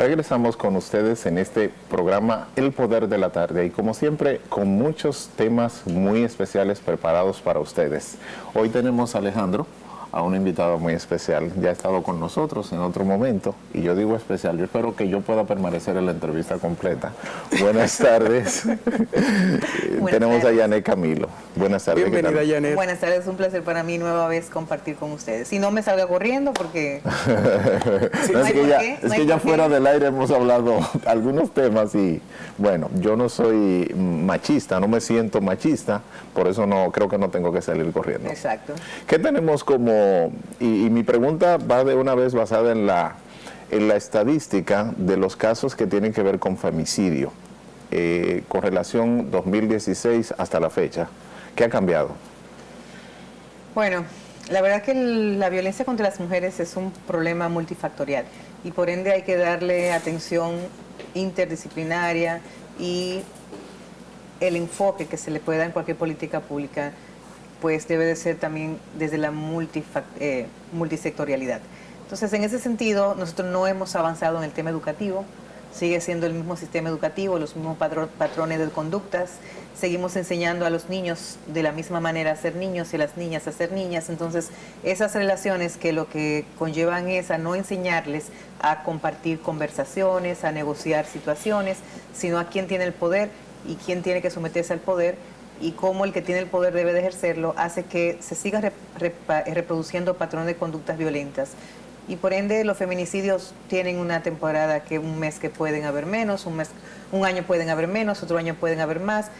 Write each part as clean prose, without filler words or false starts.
Regresamos con ustedes en este programa El Poder de la Tarde y como siempre con muchos temas muy especiales preparados para ustedes. Hoy tenemos a Alejandro, a un invitado muy especial, ya ha estado con nosotros en otro momento y yo digo especial, yo espero que yo pueda permanecer en la entrevista completa. Buenas tardes. Tenemos a Janet Camilo. Buenas tardes. Bienvenida, Janet. Buenas tardes, un placer para mí nueva vez compartir con ustedes. Si no me salga corriendo porque... es que ya fuera del aire hemos hablado algunos temas y bueno, yo no soy machista, no me siento machista, por eso no creo que no tengo que salir corriendo. Exacto. ¿Qué tenemos como... Y mi pregunta va de una vez basada en la estadística de los casos que tienen que ver con femicidio, con relación 2016 hasta la fecha? ¿Qué ha cambiado? Bueno, la verdad que la violencia contra las mujeres es un problema multifactorial y por ende hay que darle atención interdisciplinaria y el enfoque que se le pueda dar en cualquier política pública pues debe de ser también desde la multisectorialidad. Entonces, en ese sentido, nosotros no hemos avanzado en el tema educativo, sigue siendo el mismo sistema educativo, los mismos patrones de conductas, seguimos enseñando a los niños de la misma manera a ser niños y a las niñas a ser niñas, entonces esas relaciones que lo que conllevan es a no enseñarles a compartir conversaciones, a negociar situaciones, sino a quién tiene el poder y quién tiene que someterse al poder, y cómo el que tiene el poder debe de ejercerlo, hace que se siga reproduciendo patrones de conductas violentas. Y por ende los feminicidios tienen una temporada que un mes que pueden haber menos, un año pueden haber menos, otro año pueden haber más.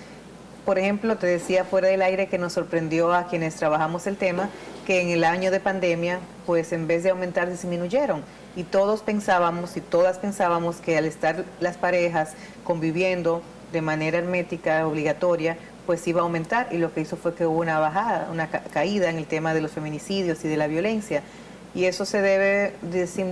Por ejemplo, te decía fuera del aire que nos sorprendió a quienes trabajamos el tema, que en el año de pandemia, pues en vez de aumentar, disminuyeron. Y todos pensábamos y todas pensábamos que al estar las parejas conviviendo de manera hermética, obligatoria, pues iba a aumentar, y lo que hizo fue que hubo una bajada, una caída en el tema de los feminicidios y de la violencia. Y eso se debe,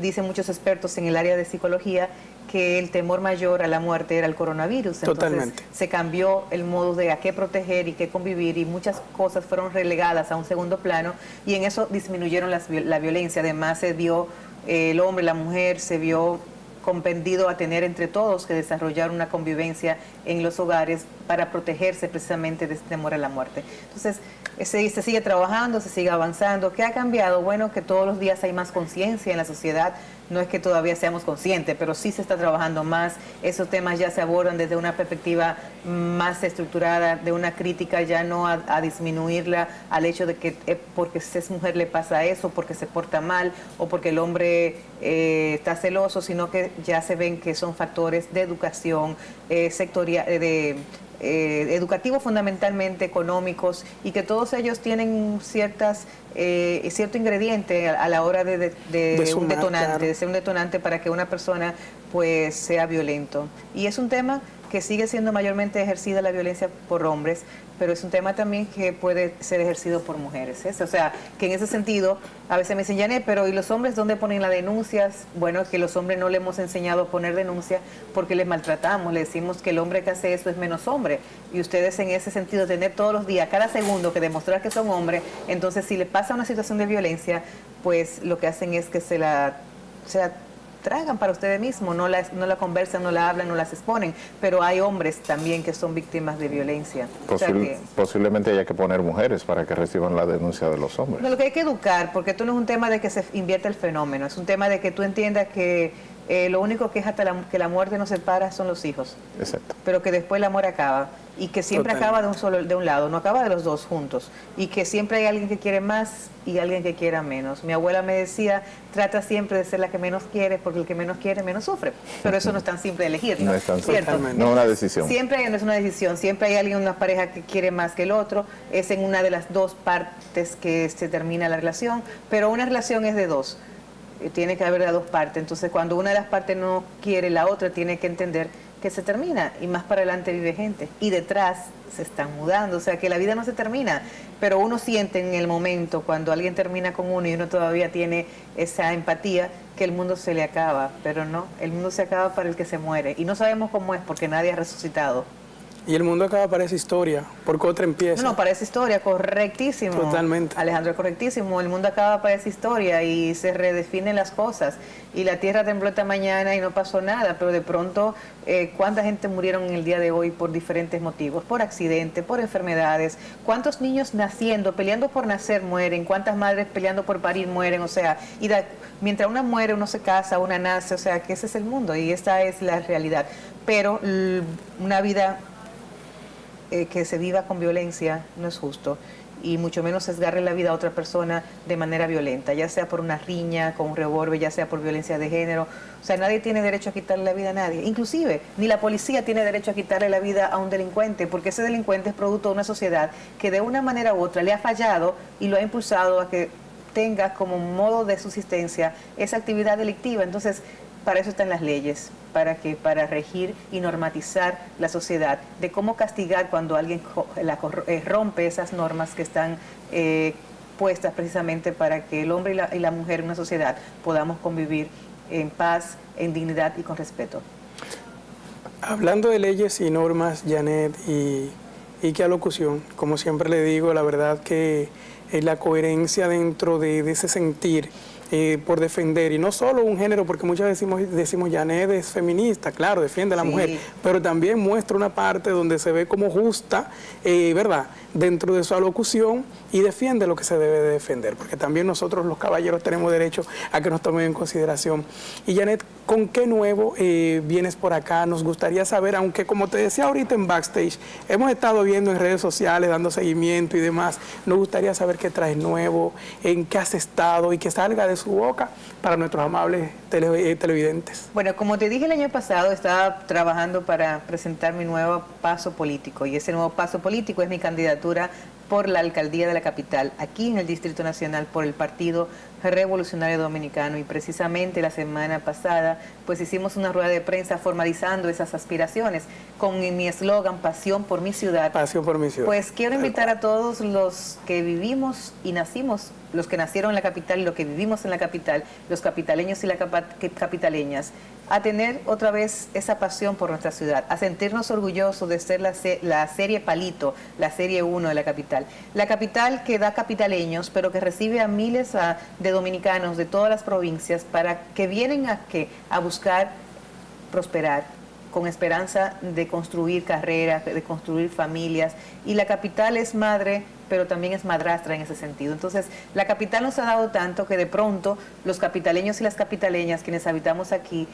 dicen muchos expertos en el área de psicología, que el temor mayor a la muerte era el coronavirus. Entonces, totalmente. se cambió el modo de a qué proteger y qué convivir, y muchas cosas fueron relegadas a un segundo plano, y en eso disminuyeron la violencia. Además se vio el hombre, la mujer, se vio compendido a tener entre todos que desarrollar una convivencia en los hogares para protegerse precisamente de este temor a la muerte. Entonces, se sigue trabajando, se sigue avanzando. ¿Qué ha cambiado? Bueno, que todos los días hay más conciencia en la sociedad. No es que todavía seamos conscientes, pero sí se está trabajando más. Esos temas ya se abordan desde una perspectiva más estructurada, de una crítica ya no a disminuirla al hecho de que porque es mujer le pasa eso, porque se porta mal o porque el hombre está celoso, sino que ya se ven que son factores de educación, educativos fundamentalmente, económicos, y que todos ellos tienen cierto ingrediente a la hora de un detonante, claro, de ser un detonante para que una persona pues sea violento. Y es un tema que sigue siendo mayormente ejercida la violencia por hombres, pero es un tema también que puede ser ejercido por mujeres, ¿eh? O sea, que en ese sentido, a veces me dicen, Janet, pero ¿y los hombres dónde ponen las denuncias? Bueno, es que los hombres no le hemos enseñado a poner denuncia porque les maltratamos, le decimos que el hombre que hace eso es menos hombre, y ustedes en ese sentido, tener todos los días, cada segundo, que demostrar que son hombres, entonces si le pasa una situación de violencia, pues lo que hacen es que se la tragan para ustedes mismos, no la conversan, no la hablan, no las exponen, pero hay hombres también que son víctimas de violencia. Posiblemente haya que poner mujeres para que reciban la denuncia de los hombres. Lo que hay que educar, porque esto no es un tema de que se invierta el fenómeno, es un tema de que tú entiendas que lo único que es hasta que la muerte nos separa son los hijos. Exacto. Pero que después el amor acaba, y que siempre acaba de un lado, no acaba de los dos juntos, y que siempre hay alguien que quiere más y alguien que quiera menos. Mi abuela me decía, trata siempre de ser la que menos quiere, porque el que menos quiere menos sufre, pero eso no es tan simple de elegir, ¿no? No es tan ¿cierto? No es una decisión. Siempre no es una decisión, siempre hay alguien, una pareja que quiere más que el otro, es en una de las dos partes que se termina la relación, pero una relación es de dos, tiene que haber de dos partes. Entonces, cuando una de las partes no quiere, la otra tiene que entender que se termina, y más para adelante vive gente, y detrás se están mudando, o sea que la vida no se termina, pero uno siente en el momento cuando alguien termina con uno y uno todavía tiene esa empatía, que el mundo se le acaba, pero no, el mundo se acaba para el que se muere, y no sabemos cómo es porque nadie ha resucitado. Y el mundo acaba para esa historia, porque otra empieza. No, para esa historia, correctísimo. Totalmente. Alejandro, correctísimo. El mundo acaba para esa historia y se redefinen las cosas. Y la tierra tembló esta mañana y no pasó nada, pero de pronto, ¿cuánta gente murieron en el día de hoy por diferentes motivos? Por accidentes, por enfermedades. ¿Cuántos niños naciendo, peleando por nacer, mueren? ¿Cuántas madres peleando por parir mueren? O sea, mientras una muere, uno se casa, una nace. O sea, que ese es el mundo y esta es la realidad. Pero una vida que se viva con violencia no es justo, y mucho menos sesgarle la vida a otra persona de manera violenta, ya sea por una riña con un revólver, ya sea por violencia de género. O sea, nadie tiene derecho a quitarle la vida a nadie, inclusive ni la policía tiene derecho a quitarle la vida a un delincuente, porque ese delincuente es producto de una sociedad que de una manera u otra le ha fallado y lo ha impulsado a que tenga como modo de subsistencia esa actividad delictiva. Entonces, para eso están las leyes, para regir y normatizar la sociedad, de cómo castigar cuando alguien rompe esas normas que están puestas precisamente para que el hombre y la mujer en una sociedad podamos convivir en paz, en dignidad y con respeto. Hablando de leyes y normas, Janet, y qué alocución, como siempre le digo, la verdad que la coherencia dentro de ese sentir por defender, y no solo un género, porque muchas veces decimos Janet es feminista, claro, defiende a la mujer, pero también muestra una parte donde se ve como justa, ¿verdad?, dentro de su alocución, y defiende lo que se debe de defender, porque también nosotros los caballeros tenemos derecho a que nos tomen en consideración. Y Janet, ¿con qué nuevo vienes por acá? Nos gustaría saber, aunque como te decía ahorita en backstage, hemos estado viendo en redes sociales, dando seguimiento y demás, nos gustaría saber qué traes nuevo, en qué has estado y que salga de su boca para nuestros amables televidentes. Bueno, como te dije el año pasado, estaba trabajando para presentar mi nuevo paso político, y ese nuevo paso político es mi candidatura por la alcaldía de la capital, aquí en el Distrito Nacional, por el Partido Revolucionario Dominicano. Y precisamente la semana pasada pues hicimos una rueda de prensa formalizando esas aspiraciones con mi eslogan Pasión por mi ciudad. Pasión por mi ciudad. Pues quiero invitar a todos los que vivimos y nacimos, los que nacieron en la capital y los que vivimos en la capital, los capitaleños y las capitaleñas, a tener otra vez esa pasión por nuestra ciudad, a sentirnos orgullosos de ser la serie Palito, la serie 1 de la capital. La capital que da capitaleños, pero que recibe a miles de dominicanos de todas las provincias para que vienen a buscar prosperar, con esperanza de construir carreras, de construir familias. Y la capital es madre, pero también es madrastra en ese sentido. Entonces, la capital nos ha dado tanto que de pronto los capitaleños y las capitaleñas, quienes habitamos aquí,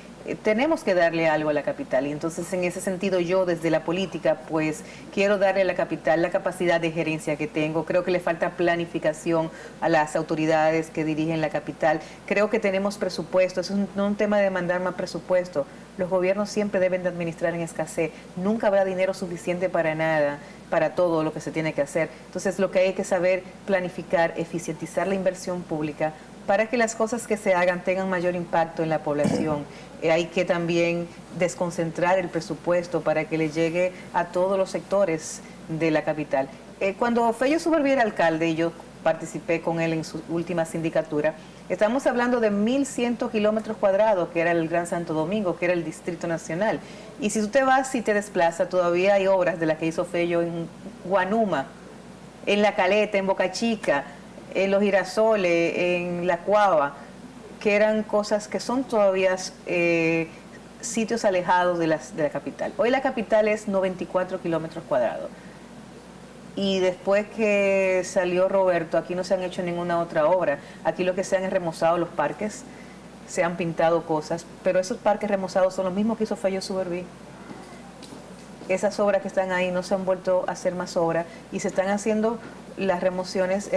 tenemos que darle algo a la capital. Y entonces, en ese sentido, yo desde la política, pues, quiero darle a la capital la capacidad de gerencia que tengo. Creo que le falta planificación a las autoridades que dirigen la capital. Creo que tenemos presupuesto. Es no un tema de mandar más presupuesto. Los gobiernos siempre deben de administrar en escasez. Nunca habrá dinero suficiente para nada, para todo lo que se tiene que hacer. Entonces, lo que hay que saber planificar, eficientizar la inversión pública para que las cosas que se hagan tengan mayor impacto en la población. Hay que también desconcentrar el presupuesto para que le llegue a todos los sectores de la capital. Cuando Fello Suberví era alcalde y yo participé con él en su última sindicatura, estamos hablando de 1.100 kilómetros cuadrados, que era el Gran Santo Domingo, que era el Distrito Nacional. Y si tú te vas y te desplazas, todavía hay obras de las que hizo Fello en Guanuma, en La Caleta, en Boca Chica, en Los Girasoles, en La Cuava, que eran cosas que son todavía sitios alejados de la capital. Hoy la capital es 94 kilómetros cuadrados. Y después que salió Roberto, aquí no se han hecho ninguna otra obra. Aquí lo que se han es remozado los parques, se han pintado cosas, pero esos parques remozados son los mismos que hizo Fello Suberví. Esas obras que están ahí no se han vuelto a hacer más obras y se están haciendo las remociones,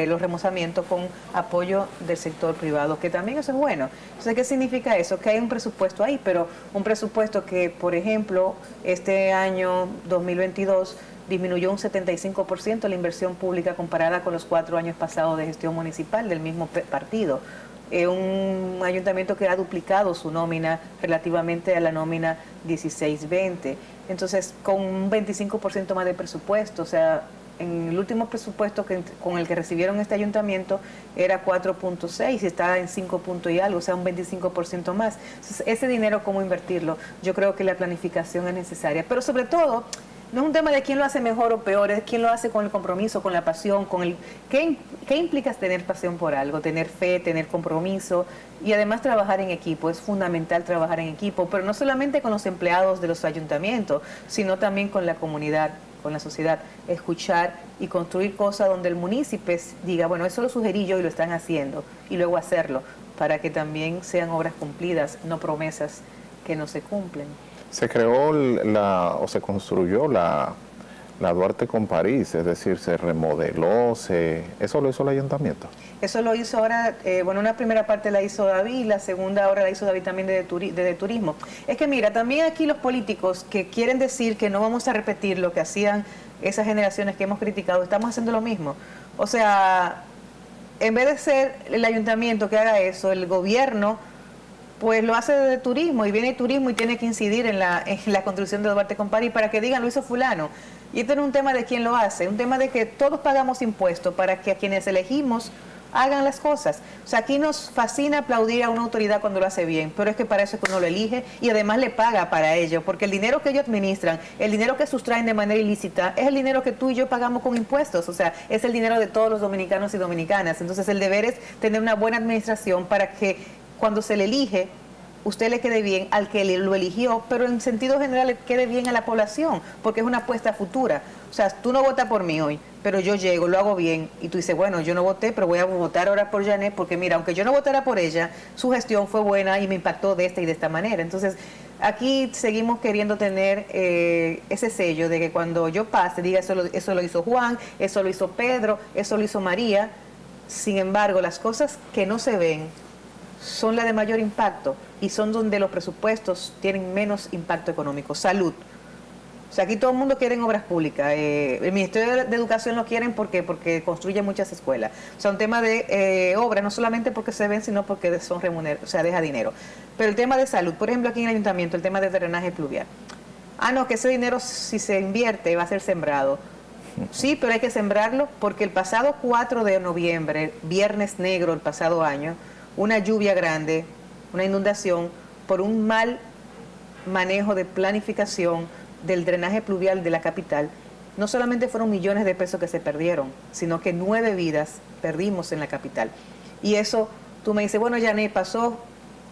los remozamientos con apoyo del sector privado, que también eso es bueno. Entonces, ¿qué significa eso? Que hay un presupuesto ahí, pero un presupuesto que, por ejemplo, este año 2022 disminuyó un 75% la inversión pública comparada con los 4 años pasados de gestión municipal del mismo partido. Un ayuntamiento que ha duplicado su nómina relativamente a la nómina 16-20. Entonces, con un 25% más de presupuesto, o sea, en el último presupuesto con el que recibieron este ayuntamiento era 4.6 y está en 5 puntos y algo, o sea, un 25% más. Entonces, ese dinero, ¿cómo invertirlo? Yo creo que la planificación es necesaria, pero sobre todo no es un tema de quién lo hace mejor o peor, es quién lo hace con el compromiso, con la pasión, ¿qué implica tener pasión por algo? Tener fe, tener compromiso y además trabajar en equipo. Es fundamental trabajar en equipo, pero no solamente con los empleados de los ayuntamientos, sino también con la comunidad, con la sociedad. Escuchar y construir cosas donde el municipio diga, bueno, eso lo sugerí yo y lo están haciendo, y luego hacerlo, para que también sean obras cumplidas, no promesas que no se cumplen. Se creó o se construyó la Duarte con París, es decir, se remodeló, ¿eso lo hizo el ayuntamiento? Eso lo hizo ahora, una primera parte la hizo David, la segunda ahora la hizo David también de turismo. Es que mira, también aquí los políticos que quieren decir que no vamos a repetir lo que hacían esas generaciones que hemos criticado, estamos haciendo lo mismo. O sea, en vez de ser el ayuntamiento que haga eso, el gobierno pues lo hace de turismo, y viene el turismo y tiene que incidir en la construcción de Duarte con París para que digan lo hizo fulano. Y esto no es un tema de quién lo hace, es un tema de que todos pagamos impuestos para que a quienes elegimos hagan las cosas. O sea, aquí nos fascina aplaudir a una autoridad cuando lo hace bien, pero es que para eso es que uno lo elige y además le paga para ello, porque el dinero que ellos administran, el dinero que sustraen de manera ilícita, es el dinero que tú y yo pagamos con impuestos. O sea, es el dinero de todos los dominicanos y dominicanas. Entonces el deber es tener una buena administración para que cuando se le elige, usted le quede bien al que lo eligió, pero en sentido general le quede bien a la población, porque es una apuesta futura. O sea, tú no votas por mí hoy, pero yo llego, lo hago bien, y tú dices, bueno, yo no voté, pero voy a votar ahora por Janet, porque mira, aunque yo no votara por ella, su gestión fue buena y me impactó de esta y de esta manera. Entonces, aquí seguimos queriendo tener ese sello de que cuando yo pase, diga, eso lo hizo Juan, eso lo hizo Pedro, eso lo hizo María. Sin embargo, las cosas que no se ven son las de mayor impacto y son donde los presupuestos tienen menos impacto económico. Salud. O sea, aquí todo el mundo quiere obras públicas. El Ministerio de Educación lo quieren porque construye muchas escuelas. O sea, un tema de obras, no solamente porque se ven, sino porque son remunerados, o sea, deja dinero. Pero el tema de salud, por ejemplo, aquí en el ayuntamiento, el tema de drenaje pluvial. No, que ese dinero, si se invierte, va a ser sembrado. Sí, pero hay que sembrarlo porque el pasado 4 de noviembre, Viernes Negro el pasado año, una lluvia grande, una inundación, por un mal manejo de planificación del drenaje pluvial de la capital, no solamente fueron millones de pesos que se perdieron, sino que 9 vidas perdimos en la capital. Y eso, tú me dices, bueno, Janet, pasó,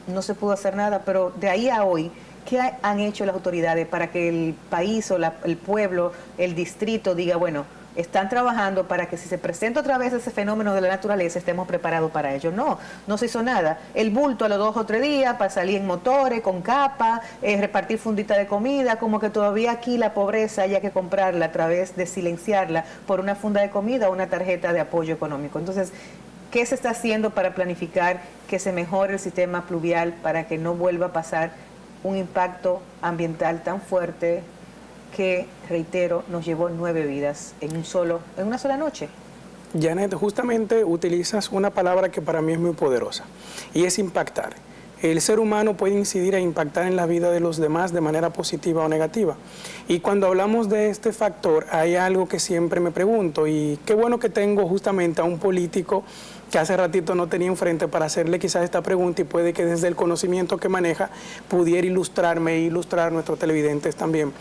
no se pudo hacer nada, pero de ahí a hoy, ¿qué han hecho las autoridades para que el país o el pueblo, el distrito diga, bueno, están trabajando para que si se presenta otra vez ese fenómeno de la naturaleza estemos preparados para ello? No se hizo nada. El bulto a los 2 o 3 días para salir en motores, con capa, repartir fundita de comida, como que todavía aquí la pobreza haya que comprarla a través de silenciarla por una funda de comida o una tarjeta de apoyo económico. Entonces, ¿qué se está haciendo para planificar que se mejore el sistema pluvial para que no vuelva a pasar un impacto ambiental tan fuerte que, reitero, nos llevó 9 vidas en una sola noche? Janet, justamente utilizas una palabra que para mí es muy poderosa, y es impactar. El ser humano puede incidir e impactar en la vida de los demás de manera positiva o negativa. Y cuando hablamos de este factor, hay algo que siempre me pregunto, y qué bueno que tengo justamente a un político que hace ratito no tenía enfrente para hacerle quizás esta pregunta, y puede que desde el conocimiento que maneja pudiera ilustrarme e ilustrar a nuestros televidentes también.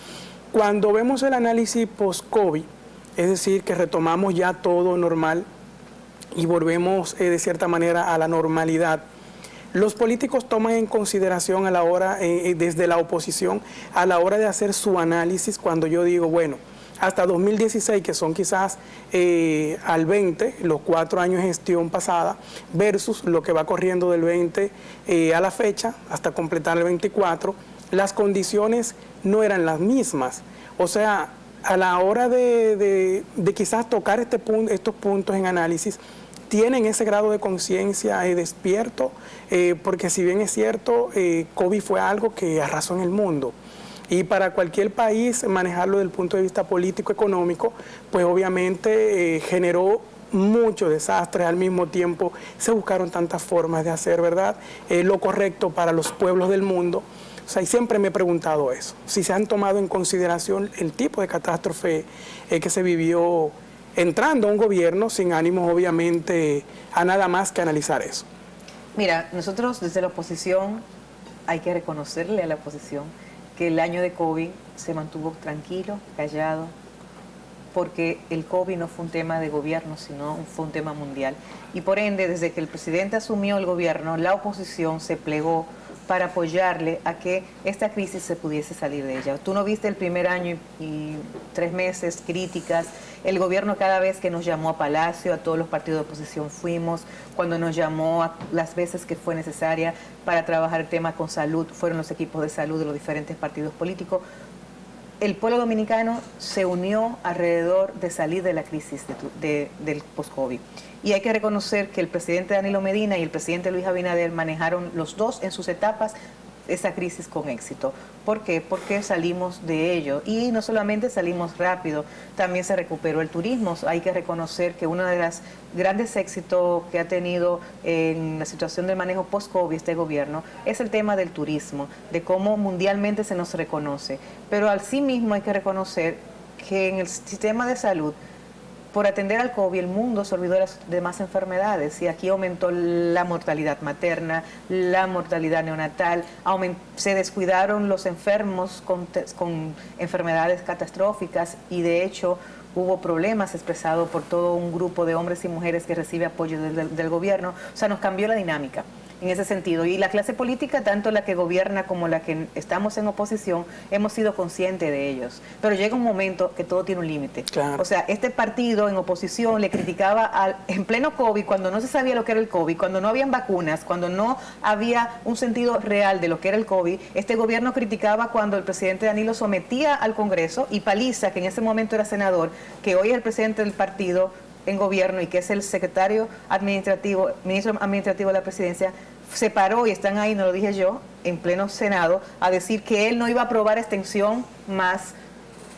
Cuando vemos el análisis post-COVID, es decir, que retomamos ya todo normal y volvemos de cierta manera a la normalidad, los políticos toman en consideración a la hora, desde la oposición, a la hora de hacer su análisis, cuando yo digo, bueno, hasta 2016, que son quizás al 20, los 4 años de gestión pasada, versus lo que va corriendo del 20 a la fecha, hasta completar el 24, las condiciones no eran las mismas. O sea, a la hora de quizás tocar estos puntos en análisis, tienen ese grado de conciencia despierto, porque si bien es cierto, COVID fue algo que arrasó en el mundo. Y para cualquier país manejarlo desde el punto de vista político-económico, pues obviamente generó mucho desastre. Al mismo tiempo se buscaron tantas formas de hacer, ¿verdad?, lo correcto para los pueblos del mundo. O sea, y siempre me he preguntado eso, si se han tomado en consideración el tipo de catástrofe que se vivió entrando a un gobierno sin ánimos, obviamente, a nada más que analizar eso. Mira, nosotros desde la oposición, hay que reconocerle a la oposición que el año de COVID se mantuvo tranquilo, callado, porque el COVID no fue un tema de gobierno, sino fue un tema mundial. Y por ende, desde que el presidente asumió el gobierno, la oposición se plegó para apoyarle a que esta crisis se pudiese salir de ella. Tú no viste el primer año y 3 meses críticas. El gobierno cada vez que nos llamó a Palacio, a todos los partidos de oposición fuimos, cuando nos llamó a las veces que fue necesaria para trabajar el tema con salud, fueron los equipos de salud de los diferentes partidos políticos. El pueblo dominicano se unió alrededor de salir de la crisis del post-COVID. Y hay que reconocer que el presidente Danilo Medina y el presidente Luis Abinader manejaron los dos en sus etapas esa crisis con éxito. ¿Por qué? Porque salimos de ello. Y no solamente salimos rápido, también se recuperó el turismo. Hay que reconocer que uno de los grandes éxitos que ha tenido en la situación del manejo post-COVID este gobierno es el tema del turismo, de cómo mundialmente se nos reconoce. Pero al sí mismo hay que reconocer que en el sistema de salud, por atender al COVID, el mundo se olvidó de las demás enfermedades y aquí aumentó la mortalidad materna, la mortalidad neonatal, se descuidaron los enfermos con enfermedades catastróficas y de hecho hubo problemas expresados por todo un grupo de hombres y mujeres que recibe apoyo del gobierno. O sea, nos cambió la dinámica en ese sentido. Y la clase política, tanto la que gobierna como la que estamos en oposición, hemos sido conscientes de ellos. Pero llega un momento que todo tiene un límite. Claro. O sea, este partido en oposición le criticaba en pleno COVID, cuando no se sabía lo que era el COVID, cuando no habían vacunas, cuando no había un sentido real de lo que era el COVID. Este gobierno criticaba cuando el presidente Danilo sometía al Congreso y Paliza, que en ese momento era senador, que hoy es el presidente del partido en gobierno y que es el secretario administrativo, ministro administrativo de la presidencia, se paró, y están ahí, no lo dije yo, en pleno Senado, a decir que él no iba a aprobar extensión más.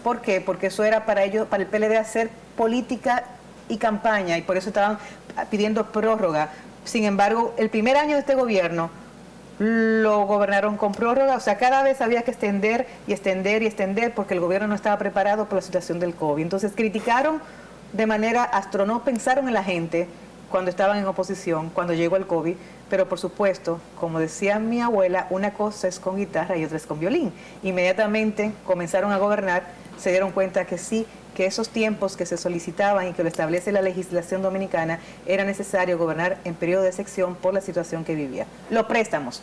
¿Por qué? Porque eso era para ellos, para el PLD, hacer política y campaña, y por eso estaban pidiendo prórroga. Sin embargo, el primer año de este gobierno lo gobernaron con prórroga, o sea, cada vez había que extender y extender y extender porque el gobierno no estaba preparado por la situación del COVID. Entonces criticaron de manera astronómica, pensaron en la gente cuando estaban en oposición, cuando llegó el COVID, pero por supuesto, como decía mi abuela, una cosa es con guitarra y otra es con violín. Inmediatamente comenzaron a gobernar, se dieron cuenta que sí, que esos tiempos que se solicitaban y que lo establece la legislación dominicana, era necesario gobernar en periodo de sección por la situación que vivía. Los préstamos.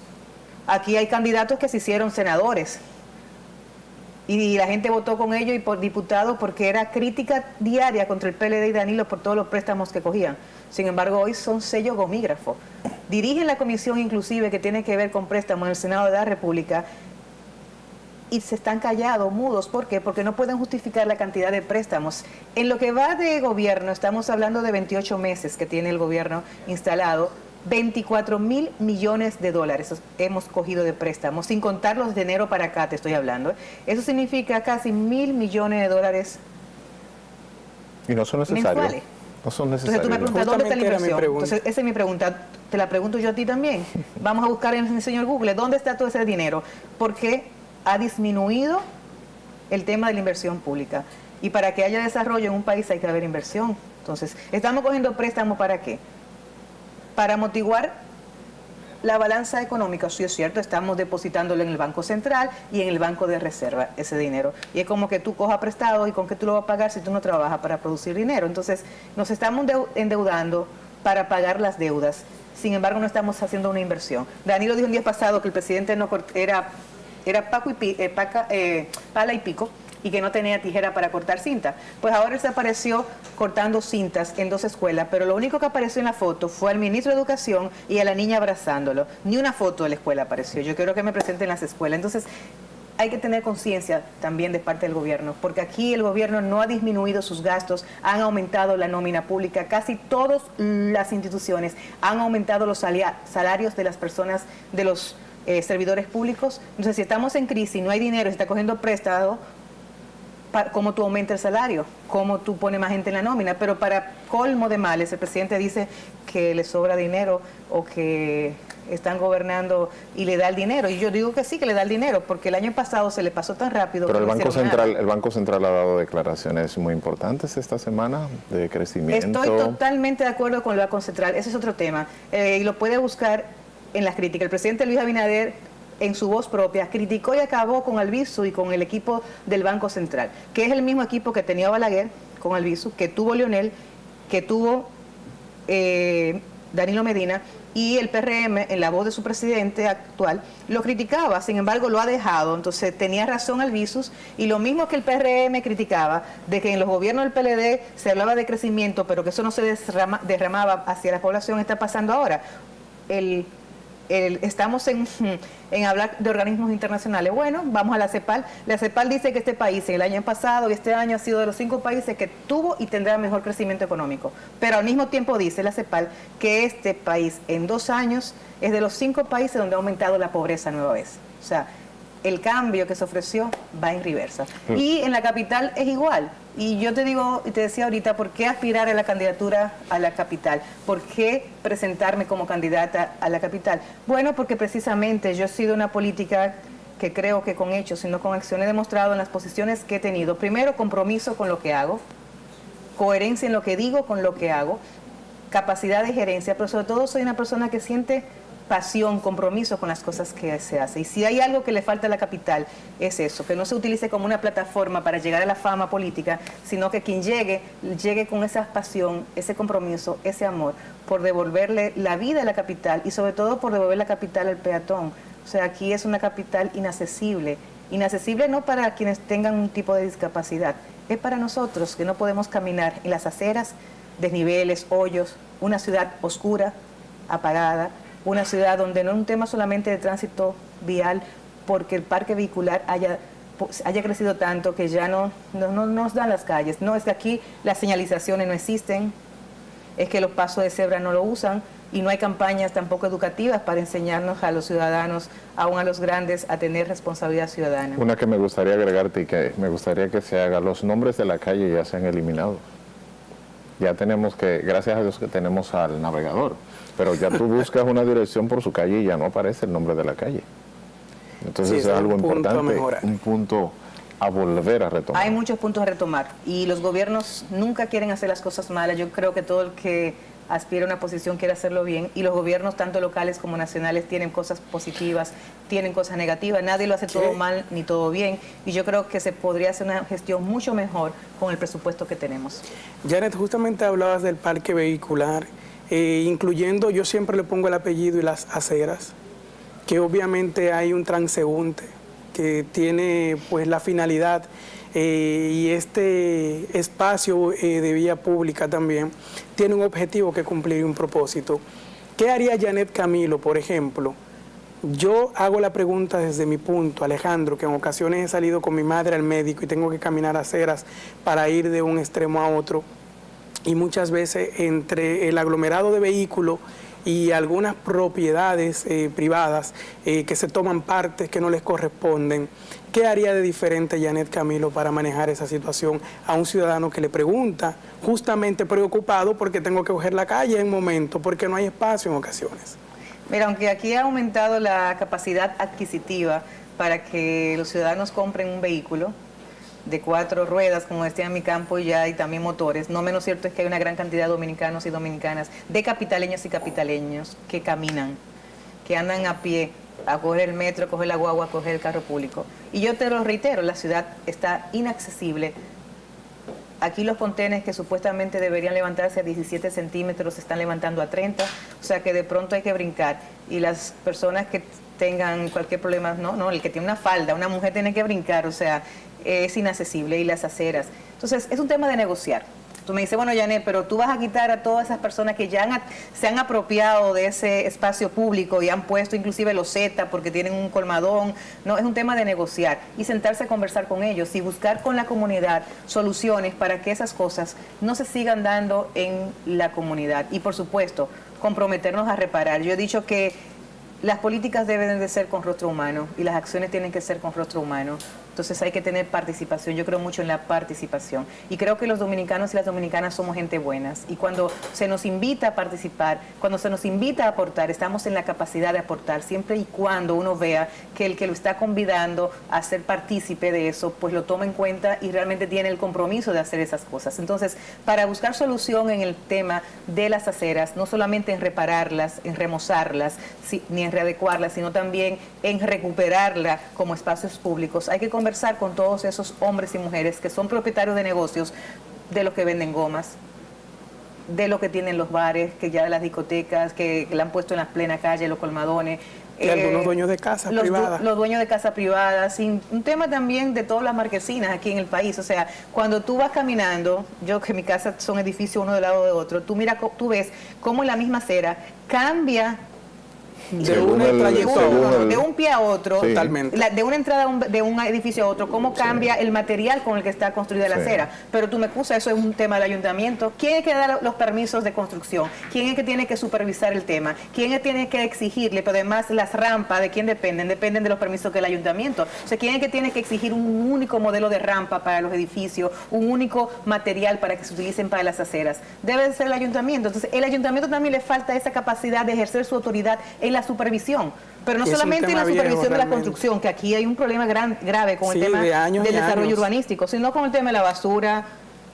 Aquí hay candidatos que se hicieron senadores y la gente votó con ellos y por diputados porque era crítica diaria contra el PLD y Danilo por todos los préstamos que cogían. Sin embargo, hoy son sellos gomígrafos. Dirigen la comisión inclusive que tiene que ver con préstamos en el Senado de la República y se están callados, mudos. ¿Por qué? Porque no pueden justificar la cantidad de préstamos. En lo que va de gobierno, estamos hablando de 28 meses que tiene el gobierno instalado, 24.000 millones de dólares hemos cogido de préstamos, sin contar los de enero para acá, te estoy hablando. Eso significa casi 1.000 millones de dólares y no son necesarios. Mensuales. No son necesarios. Entonces tú me preguntas, ¿dónde está la inversión? Pregunta. Entonces esa es mi pregunta, te la pregunto yo a ti también. Vamos a buscar en el señor Google, ¿dónde está todo ese dinero? Porque ha disminuido el tema de la inversión pública. Y para que haya desarrollo en un país hay que haber inversión. Entonces, ¿estamos cogiendo préstamos para qué? Para amortiguar la balanza económica. Sí, es cierto, estamos depositándolo en el Banco Central y en el Banco de Reserva ese dinero. Y es como que tú cojas prestado y con qué tú lo vas a pagar si tú no trabajas para producir dinero. Entonces, nos estamos endeudando para pagar las deudas. Sin embargo, no estamos haciendo una inversión. Danilo dijo un día pasado que el presidente no era pala y pico y que no tenía tijera para cortar cinta. Pues ahora él se apareció cortando cintas en 2 escuelas, pero lo único que apareció en la foto fue al ministro de Educación y a la niña abrazándolo. Ni una foto de la escuela apareció. Yo quiero que me presenten las escuelas. Entonces, hay que tener conciencia también de parte del gobierno, porque aquí el gobierno no ha disminuido sus gastos, han aumentado la nómina pública, casi todas las instituciones han aumentado los salarios de las personas, de los servidores públicos. Entonces, si estamos en crisis y no hay dinero, se está cogiendo prestado, ¿cómo tú aumentas el salario? ¿Cómo tú pones más gente en la nómina? Pero para colmo de males, el presidente dice que le sobra dinero o que están gobernando y le da el dinero. Y yo digo que sí, que le da el dinero, porque el año pasado se le pasó tan rápido. Pero que el no Banco Central ha dado declaraciones muy importantes esta semana de crecimiento. Estoy totalmente de acuerdo con el Banco Central. Ese es otro tema. Y lo puede buscar en las críticas. El presidente Luis Abinader en su voz propia, criticó y acabó con Albizu y con el equipo del Banco Central, que es el mismo equipo que tenía Balaguer con Albizu, que tuvo Leonel, que tuvo Danilo Medina, y el PRM, en la voz de su presidente actual, lo criticaba, sin embargo lo ha dejado. Entonces tenía razón Albizu, y lo mismo que el PRM criticaba, de que en los gobiernos del PLD se hablaba de crecimiento, pero que eso no se derramaba hacia la población, está pasando ahora. Estamos en hablar de organismos internacionales. Bueno, vamos a la CEPAL. La CEPAL dice que este país, el año pasado y este año, ha sido de los 5 países que tuvo y tendrá mejor crecimiento económico. Pero al mismo tiempo dice la CEPAL que este país en 2 años es de los 5 países donde ha aumentado la pobreza nueva vez. O sea, el cambio que se ofreció va en reversa. Y en la capital es igual. Y yo te digo, y te decía ahorita, ¿por qué aspirar a la candidatura a la capital? ¿Por qué presentarme como candidata a la capital? Bueno, porque precisamente yo he sido una política que creo que con hechos, sino con acciones, he demostrado en las posiciones que he tenido. Primero, compromiso con lo que hago, coherencia en lo que digo con lo que hago, capacidad de gerencia, pero sobre todo soy una persona que siente pasión, compromiso con las cosas que se hace. Y si hay algo que le falta a la capital, es eso, que no se utilice como una plataforma para llegar a la fama política, sino que quien llegue con esa pasión, ese compromiso, ese amor, por devolverle la vida a la capital y sobre todo por devolver la capital al peatón. O sea, aquí es una capital inaccesible. Inaccesible no para quienes tengan un tipo de discapacidad, es para nosotros que no podemos caminar en las aceras, desniveles, hoyos, una ciudad oscura, apagada, una ciudad donde no es un tema solamente de tránsito vial, porque el parque vehicular haya crecido tanto que ya no nos dan las calles. No, es que aquí las señalizaciones no existen, es que los pasos de cebra no lo usan y no hay campañas tampoco educativas para enseñarnos a los ciudadanos, aún a los grandes, a tener responsabilidad ciudadana. Una que me gustaría agregarte y que me gustaría que se haga, los nombres de la calle ya se han eliminado. Ya tenemos que, gracias a Dios que tenemos al navegador, pero ya tú buscas una dirección por su calle y ya no aparece el nombre de la calle. Entonces sí, es algo importante, un punto a volver a retomar. Hay muchos puntos a retomar y los gobiernos nunca quieren hacer las cosas malas. Yo creo que todo el que aspira a una posición quiere hacerlo bien, y los gobiernos tanto locales como nacionales tienen cosas positivas, tienen cosas negativas, nadie lo hace todo mal ni todo bien, y yo creo que se podría hacer una gestión mucho mejor con el presupuesto que tenemos. Janet, justamente hablabas del parque vehicular, incluyendo, yo siempre le pongo el apellido y las aceras, que obviamente hay un transeúnte que tiene pues la finalidad y este espacio de vía pública también tiene un objetivo que cumplir y un propósito. ¿Qué haría Janet Camilo, por ejemplo? Yo hago la pregunta desde mi punto, Alejandro, que en ocasiones he salido con mi madre al médico y tengo que caminar aceras para ir de un extremo a otro, y muchas veces entre el aglomerado de vehículos y algunas propiedades privadas que se toman partes que no les corresponden. ¿Qué haría de diferente Janet Camilo para manejar esa situación a un ciudadano que le pregunta, justamente preocupado porque tengo que coger la calle en momento, porque no hay espacio en ocasiones? Mira, aunque aquí ha aumentado la capacidad adquisitiva para que los ciudadanos compren un vehículo de 4 ruedas, como decía en mi campo ya, y también motores, no menos cierto es que hay una gran cantidad de dominicanos y dominicanas, de capitaleños y capitaleños que caminan, que andan a pie, a coger el metro, a coger la guagua, a coger el carro público. Y yo te lo reitero, la ciudad está inaccesible. Aquí los contenes que supuestamente deberían levantarse a 17 centímetros se están levantando a 30, o sea que de pronto hay que brincar. Y las personas que tengan cualquier problema, no, el que tiene una falda, una mujer tiene que brincar, o sea, es inaccesible, y las aceras. Entonces, es un tema de negociar. Tú me dices, bueno, Janet, pero tú vas a quitar a todas esas personas que ya se han apropiado de ese espacio público y han puesto inclusive loseta porque tienen un colmadón. No, es un tema de negociar y sentarse a conversar con ellos y buscar con la comunidad soluciones para que esas cosas no se sigan dando en la comunidad. Y, por supuesto, comprometernos a reparar. Yo he dicho que las políticas deben de ser con rostro humano y las acciones tienen que ser con rostro humano. Entonces hay que tener participación. Yo creo mucho en la participación. Y creo que los dominicanos y las dominicanas somos gente buenas. Y cuando se nos invita a participar, cuando se nos invita a aportar, estamos en la capacidad de aportar, siempre y cuando uno vea que el que lo está convidando a ser partícipe de eso, pues lo toma en cuenta y realmente tiene el compromiso de hacer esas cosas. Entonces, para buscar solución en el tema de las aceras, no solamente en repararlas, en remozarlas, ni en readecuarlas, sino también en recuperarla como espacios públicos, hay que conversar con todos esos hombres y mujeres que son propietarios de negocios, de los que venden gomas, de los que tienen los bares, que ya de las discotecas, que la han puesto en la plena calle, los colmadones. Y algunos dueños de casa privadas. Los dueños de casa privadas. Un tema también de todas las marquesinas aquí en el país. O sea, cuando tú vas caminando, yo que mi casa son edificios uno del lado de otro, tú ves cómo en la misma acera cambia de un pie a otro, sí. Totalmente. De una entrada de un edificio a otro, cómo cambia el material con el que está construida la acera. Pero tú me excusas, eso es un tema del ayuntamiento. ¿Quién es que da los permisos de construcción? ¿Quién es que tiene que supervisar el tema? ¿Quién es que tiene que exigirle? Pero además las rampas, ¿de quién dependen? Dependen de los permisos que el ayuntamiento. O sea, ¿quién es que tiene que exigir un único modelo de rampa para los edificios, un único material para que se utilicen para las aceras? Debe de ser el ayuntamiento. Entonces, el ayuntamiento también le falta esa capacidad de ejercer su autoridad en la supervisión, pero no solamente en la supervisión de la construcción, que aquí hay un problema grave con el tema del desarrollo urbanístico, sino con el tema de la basura.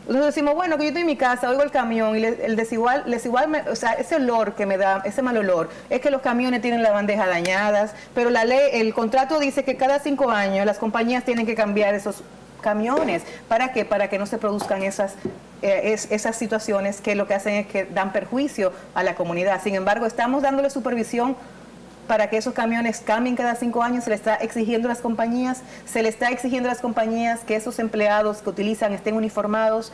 Nosotros decimos, bueno, que yo estoy en mi casa, oigo el camión y o sea, ese olor que me da, ese mal olor, es que los camiones tienen las bandejas dañadas, pero la ley, el contrato dice que cada 5 años las compañías tienen que cambiar esos camiones. ¿Para qué? Para que no se produzcan esas situaciones que lo que hacen es que dan perjuicio a la comunidad. Sin embargo, estamos dándole supervisión para que esos camiones cambien cada 5 años, se le está exigiendo a las compañías, que esos empleados que utilizan estén uniformados.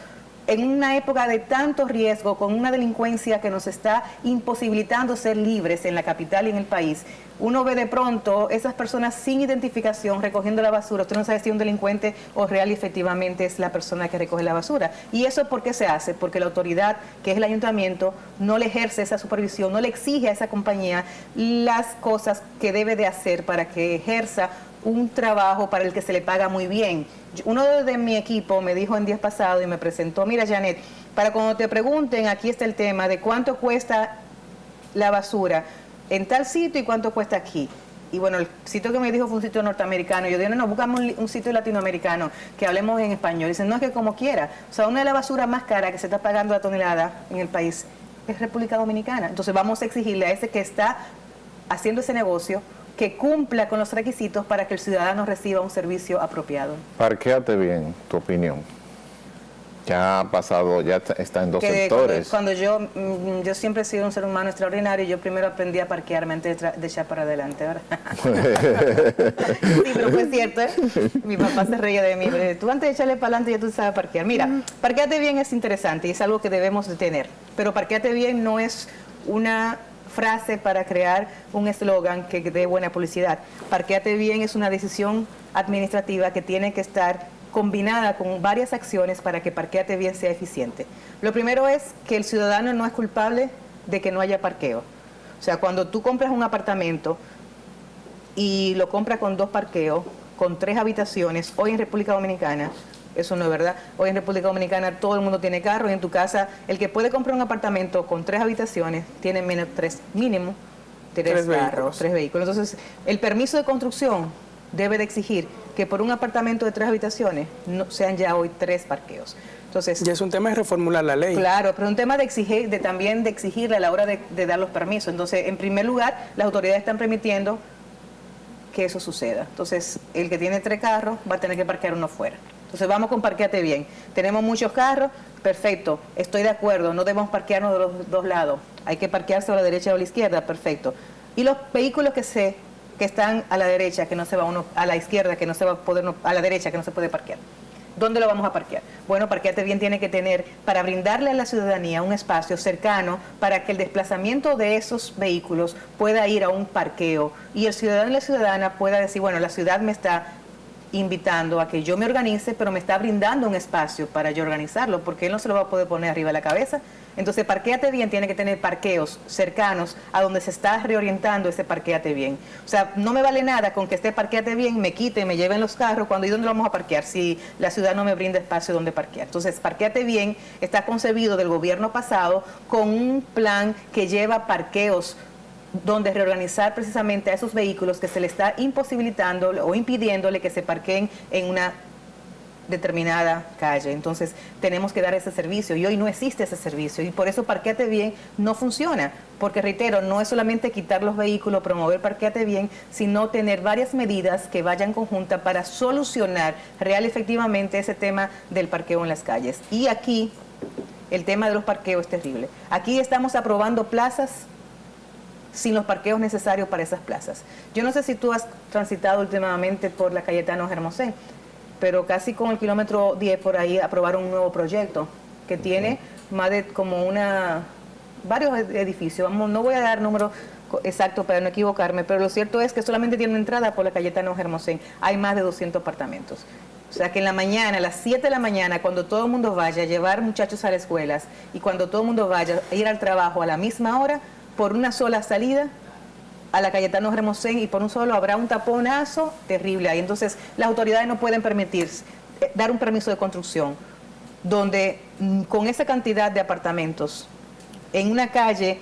En una época de tanto riesgo, con una delincuencia que nos está imposibilitando ser libres en la capital y en el país, uno ve de pronto esas personas sin identificación recogiendo la basura. Usted no sabe si es un delincuente o real y efectivamente es la persona que recoge la basura. ¿Y eso por qué se hace? Porque la autoridad, que es el ayuntamiento, no le ejerce esa supervisión, no le exige a esa compañía las cosas que debe de hacer para que ejerza un trabajo para el que se le paga muy bien. Uno de mi equipo me dijo en días pasados y me presentó, mira Janet, para cuando te pregunten, aquí está el tema de cuánto cuesta la basura en tal sitio y cuánto cuesta aquí. Y bueno, el sitio que me dijo fue un sitio norteamericano. Yo dije, no, buscamos un sitio latinoamericano que hablemos en español. Dicen, no, es que como quiera. O sea, una de las basuras más caras que se está pagando a tonelada en el país es República Dominicana. Entonces vamos a exigirle a ese que está haciendo ese negocio que cumpla con los requisitos para que el ciudadano reciba un servicio apropiado. Parquéate bien, tu opinión. Ya ha pasado, ya está en dos sectores. Cuando yo siempre he sido un ser humano extraordinario, yo primero aprendí a parquearme antes de echar para adelante, ¿verdad? Sí, pero fue cierto, ¿eh? Mi papá se reía de mí, pero tú antes de echarle para adelante ya tú sabes parquear. Mira, parquéate bien es interesante y es algo que debemos de tener, pero parquéate bien no es una frase para crear un eslogan que dé buena publicidad. Parquéate bien es una decisión administrativa que tiene que estar combinada con varias acciones para que Parquéate Bien sea eficiente. Lo primero es que el ciudadano no es culpable de que no haya parqueo. O sea, cuando tú compras un apartamento y lo compras con 2 parqueos, con 3 habitaciones, hoy en República Dominicana, eso no es verdad. Hoy en República Dominicana todo el mundo tiene carro y en tu casa el que puede comprar un apartamento con 3 habitaciones tiene mínimo 3 carros, 3 vehículos. Entonces, el permiso de construcción debe de exigir que por un apartamento de 3 habitaciones no sean ya hoy 3 parqueos. Entonces, ya es un tema de reformular la ley. Claro, pero un tema de también de exigirle a la hora de dar los permisos. Entonces, en primer lugar, las autoridades están permitiendo que eso suceda. Entonces, el que tiene 3 carros va a tener que parquear uno fuera. Entonces, vamos con Parquéate Bien. Tenemos muchos carros, perfecto, estoy de acuerdo, no debemos parquearnos de los 2 lados. Hay que parquearse a la derecha o a la izquierda, perfecto. Y los vehículos que están a la derecha, que no se va uno, a la izquierda, que no se va a poder, a la derecha, que no se puede parquear. ¿Dónde lo vamos a parquear? Bueno, Parquéate Bien tiene que tener, para brindarle a la ciudadanía un espacio cercano para que el desplazamiento de esos vehículos pueda ir a un parqueo y el ciudadano y la ciudadana pueda decir, bueno, la ciudad me está invitando a que yo me organice, pero me está brindando un espacio para yo organizarlo, porque él no se lo va a poder poner arriba de la cabeza. Entonces, Parquéate Bien tiene que tener parqueos cercanos a donde se está reorientando ese Parquéate Bien. O sea, no me vale nada con que esté Parquéate Bien, me quiten, me lleven los carros, cuando ¿y dónde vamos a parquear? Si la ciudad no me brinda espacio donde parquear. Entonces, Parquéate Bien está concebido del gobierno pasado con un plan que lleva parqueos donde reorganizar precisamente a esos vehículos que se le está imposibilitando o impidiéndole que se parqueen en una determinada calle. Entonces tenemos que dar ese servicio y hoy no existe ese servicio y por eso Parquéate Bien no funciona, porque reitero, no es solamente quitar los vehículos, promover Parquéate Bien, sino tener varias medidas que vayan conjuntas para solucionar real y efectivamente ese tema del parqueo en las calles. Y aquí el tema de los parqueos es terrible. Aquí estamos aprobando plazas sin los parqueos necesarios para esas plazas. Yo no sé si tú has transitado últimamente por la Cayetano Hermosén, pero casi con el kilómetro 10 por ahí aprobaron un nuevo proyecto que tiene más de como varios edificios. No voy a dar números exactos para no equivocarme, pero lo cierto es que solamente tiene una entrada por la Cayetano Hermosén. Hay más de 200 apartamentos. O sea que en la mañana, a las 7 de la mañana, cuando todo el mundo vaya a llevar muchachos a las escuelas y cuando todo el mundo vaya a ir al trabajo a la misma hora, por una sola salida a la Cayetano Hermosén y por un solo habrá un taponazo terrible ahí. Entonces las autoridades no pueden permitirse dar un permiso de construcción donde con esa cantidad de apartamentos en una calle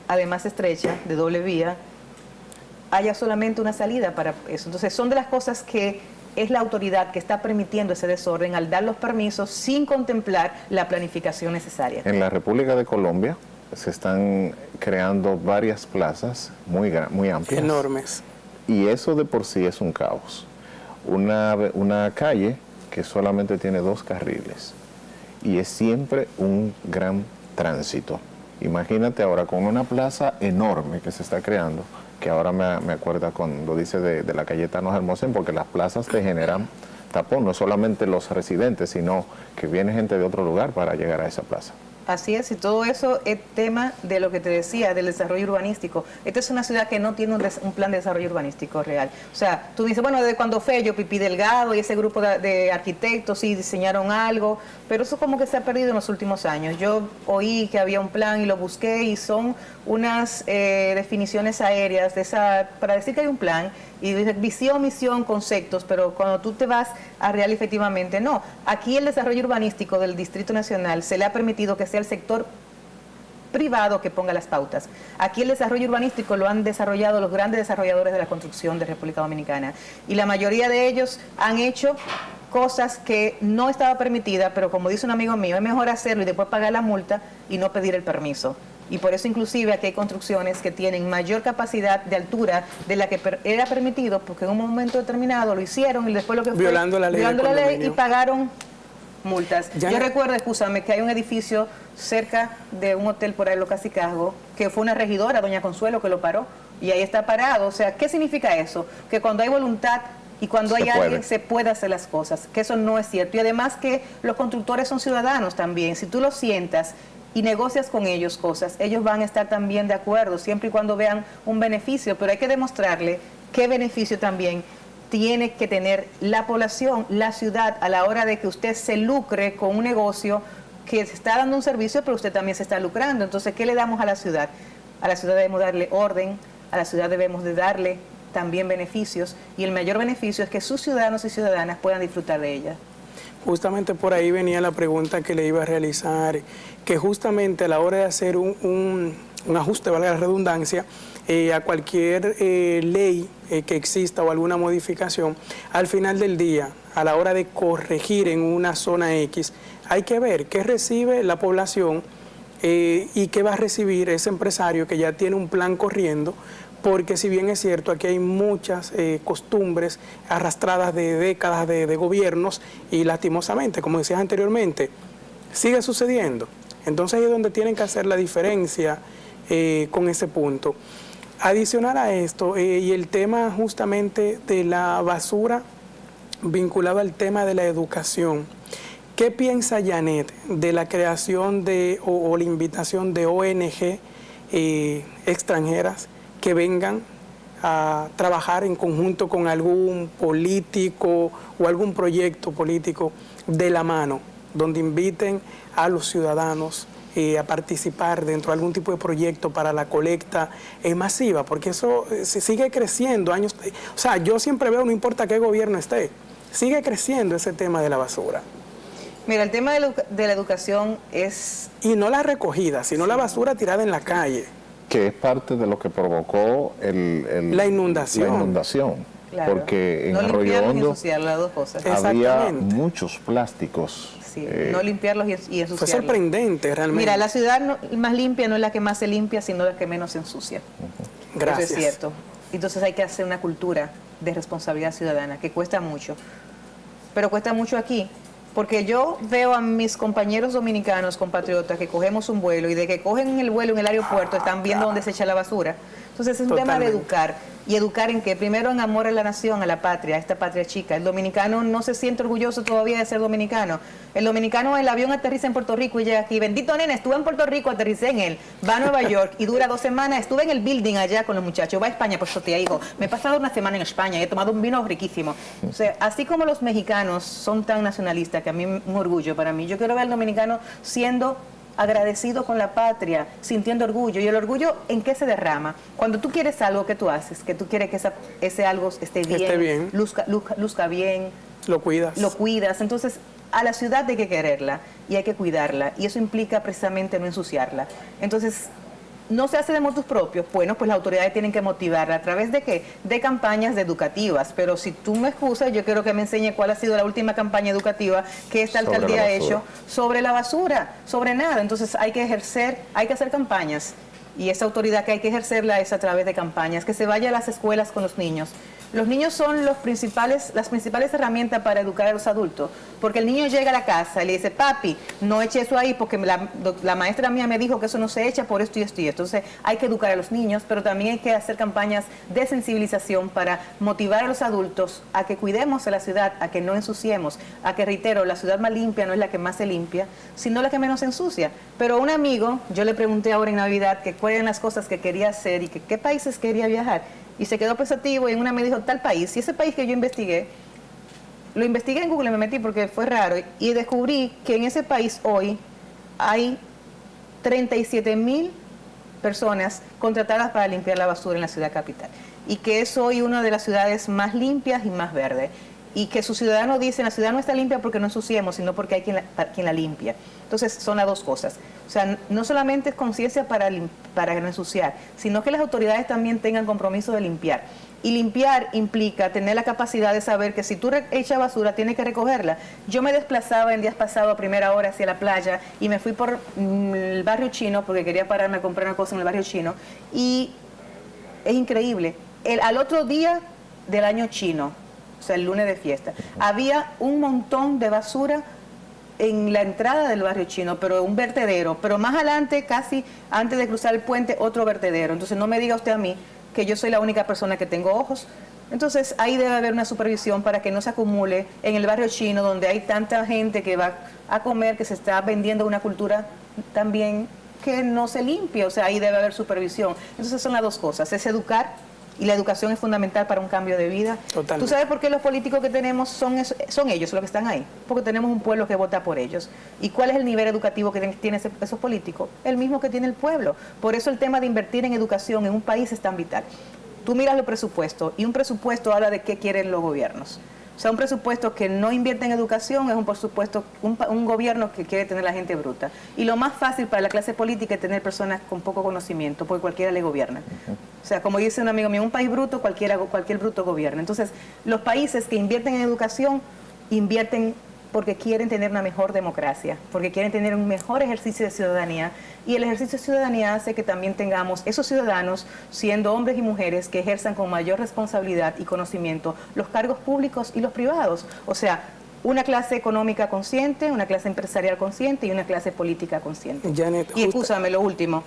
además estrecha, de doble vía, haya solamente una salida para eso. Entonces son de las cosas que es la autoridad que está permitiendo ese desorden al dar los permisos sin contemplar la planificación necesaria. En la República de Colombia se están creando varias plazas muy amplias. Enormes. Y eso de por sí es un caos. Una calle que solamente tiene 2 carriles y es siempre un gran tránsito. Imagínate ahora con una plaza enorme que se está creando, que ahora me acuerda cuando dice de la Cayetano Hermosén, porque las plazas te generan tapón, no solamente los residentes, sino que viene gente de otro lugar para llegar a esa plaza. Así es, y todo eso es tema de lo que te decía, del desarrollo urbanístico. Esta es una ciudad que no tiene un plan de desarrollo urbanístico real. O sea, tú dices, bueno, desde cuando Fello, Pipí Delgado y ese grupo de arquitectos sí diseñaron algo, pero eso como que se ha perdido en los últimos años. Yo oí que había un plan y lo busqué y son unas definiciones aéreas para decir que hay un plan y dice visión, misión, conceptos, pero cuando tú te vas a real efectivamente no. Aquí el desarrollo urbanístico del Distrito Nacional se le ha permitido que sea el sector privado que ponga las pautas. Aquí el desarrollo urbanístico lo han desarrollado los grandes desarrolladores de la construcción de República Dominicana y la mayoría de ellos han hecho cosas que no estaba permitida, pero como dice un amigo mío, es mejor hacerlo y después pagar la multa y no pedir el permiso. Y por eso inclusive aquí hay construcciones que tienen mayor capacidad de altura de la que era permitido, porque en un momento determinado lo hicieron y después lo que fue violando la ley y pagaron multas. Ya Yo recuerdo, escúchame, que hay un edificio cerca de un hotel por ahí en Los Cacicazgos, que fue una regidora, doña Consuelo, que lo paró y ahí está parado. O sea, ¿qué significa eso? Que cuando hay voluntad y cuando hay alguien se puede hacer las cosas, que eso no es cierto. Y además que los constructores son ciudadanos también. Si tú los sientas y negocias con ellos cosas, ellos van a estar también de acuerdo, siempre y cuando vean un beneficio, pero hay que demostrarle qué beneficio también tiene que tener la población, la ciudad, a la hora de que usted se lucre con un negocio que se está dando un servicio, pero usted también se está lucrando. Entonces, ¿qué le damos a la ciudad? A la ciudad debemos darle orden, a la ciudad debemos de darle también beneficios, y el mayor beneficio es que sus ciudadanos y ciudadanas puedan disfrutar de ella. Justamente por ahí venía la pregunta que le iba a realizar, que justamente a la hora de hacer un ajuste, valga la redundancia, a cualquier ley que exista o alguna modificación, al final del día, a la hora de corregir en una zona X, hay que ver qué recibe la población y qué va a recibir ese empresario que ya tiene un plan corriendo, porque si bien es cierto, aquí hay muchas costumbres arrastradas de décadas de gobiernos y lastimosamente, como decías anteriormente, sigue sucediendo. Entonces ahí es donde tienen que hacer la diferencia con ese punto. Adicional a esto, y el tema justamente de la basura vinculado al tema de la educación, ¿qué piensa Janet de la creación o la invitación de ONG extranjeras que vengan a trabajar en conjunto con algún político o algún proyecto político de la mano, donde inviten a los ciudadanos a participar dentro de algún tipo de proyecto para la colecta masiva, porque eso se sigue creciendo años. O sea, yo siempre veo, no importa qué gobierno esté, sigue creciendo ese tema de la basura. Mira, el tema de la educación es... Y no la recogida, sino la basura tirada en la calle. Que es parte de lo que provocó la inundación. La inundación. Claro. Porque en no Arroyo Hondo ensuciar, las dos cosas. había muchos plásticos. Sí, no limpiarlos y ensuciarlos. Fue sorprendente realmente. Mira, la ciudad más limpia no es la que más se limpia, sino la que menos se ensucia. Gracias. Eso es cierto. Entonces hay que hacer una cultura de responsabilidad ciudadana, que cuesta mucho. Pero cuesta mucho aquí. Porque yo veo a mis compañeros dominicanos, compatriotas, que cogemos un vuelo y de que cogen el vuelo en el aeropuerto están viendo dónde se echa la basura. Entonces es un tema de educar. ¿Y educar en qué? Primero en amor a la nación, a la patria, a esta patria chica. El dominicano no se siente orgulloso todavía de ser dominicano. El dominicano, el avión aterriza en Puerto Rico y llega aquí. Bendito nene, estuve en Puerto Rico, aterricé en él. Va a Nueva York y dura 2 semanas. Estuve en el building allá con los muchachos. Va a España, pues tía, hijo. Me he pasado 1 semana en España y he tomado un vino riquísimo. O sea, así como los mexicanos son tan nacionalistas, que a mí es un orgullo para mí, yo quiero ver al dominicano siendo agradecido con la patria, sintiendo orgullo. ¿Y el orgullo en qué se derrama? Cuando tú quieres algo que tú haces, que tú quieres que ese algo esté bien, luzca bien. Lo cuidas. Lo cuidas. Entonces, a la ciudad hay que quererla y hay que cuidarla. Y eso implica precisamente no ensuciarla. Entonces, no se hace de motus propios. Bueno, pues las autoridades tienen que motivarla. ¿A través de qué? De campañas educativas. Pero si tú me excusas, yo quiero que me enseñe cuál ha sido la última campaña educativa que esta alcaldía ha hecho sobre la basura, sobre nada. Entonces hay que hacer campañas. Y esa autoridad que hay que ejercerla es a través de campañas. Que se vaya a las escuelas con los niños. Los niños son las principales herramientas para educar a los adultos, porque el niño llega a la casa y le dice, papi, no eche eso ahí porque la maestra mía me dijo que eso no se echa por esto y esto y esto. Entonces hay que educar a los niños, pero también hay que hacer campañas de sensibilización para motivar a los adultos a que cuidemos a la ciudad, a que no ensuciemos, a que, reitero, la ciudad más limpia no es la que más se limpia, sino la que menos se ensucia. Pero a un amigo, yo le pregunté ahora en Navidad que cuáles eran las cosas que quería hacer y que qué países quería viajar. Y se quedó pensativo y en una me dijo, tal país. Y ese país que yo investigué, lo investigué en Google, me metí porque fue raro. Y descubrí que en ese país hoy hay 37,000 personas contratadas para limpiar la basura en la ciudad capital. Y que es hoy una de las ciudades más limpias y más verdes. Y que sus ciudadanos dicen, la ciudad no está limpia porque no ensuciemos, sino porque hay quien la limpia. Entonces son las dos cosas. O sea, no solamente es conciencia para no ensuciar, sino que las autoridades también tengan compromiso de limpiar. Y limpiar implica tener la capacidad de saber que si tú echas basura, tienes que recogerla. Yo me desplazaba en días pasados a primera hora hacia la playa y me fui por el barrio chino porque quería pararme a comprar una cosa en el barrio chino. Y es increíble. Al otro día del año chino, o sea, el lunes de fiesta, había un montón de basura en la entrada del barrio chino, pero un vertedero, pero más adelante, casi antes de cruzar el puente, otro vertedero. Entonces no me diga usted a mí que yo soy la única persona que tengo ojos. Entonces ahí debe haber una supervisión para que no se acumule en el barrio chino, donde hay tanta gente que va a comer, que se está vendiendo una cultura también que no se limpia. O sea, ahí debe haber supervisión. Entonces son las dos cosas, es educar. Y la educación es fundamental para un cambio de vida. Totalmente. ¿Tú sabes por qué los políticos que tenemos son ellos los que están ahí? Porque tenemos un pueblo que vota por ellos. ¿Y cuál es el nivel educativo que tienen esos políticos? El mismo que tiene el pueblo. Por eso el tema de invertir en educación en un país es tan vital. Tú miras los presupuestos y un presupuesto habla de qué quieren los gobiernos. O sea, un presupuesto que no invierte en educación es un presupuesto, un gobierno que quiere tener la gente bruta. Y lo más fácil para la clase política es tener personas con poco conocimiento, porque cualquiera le gobierna. O sea, como dice un amigo mío, un país bruto, cualquier bruto gobierna. Entonces, los países que invierten en educación, invierten porque quieren tener una mejor democracia, porque quieren tener un mejor ejercicio de ciudadanía. Y el ejercicio de ciudadanía hace que también tengamos esos ciudadanos, siendo hombres y mujeres, que ejerzan con mayor responsabilidad y conocimiento los cargos públicos y los privados. O sea, una clase económica consciente, una clase empresarial consciente y una clase política consciente. Janet, y escúchame, lo último,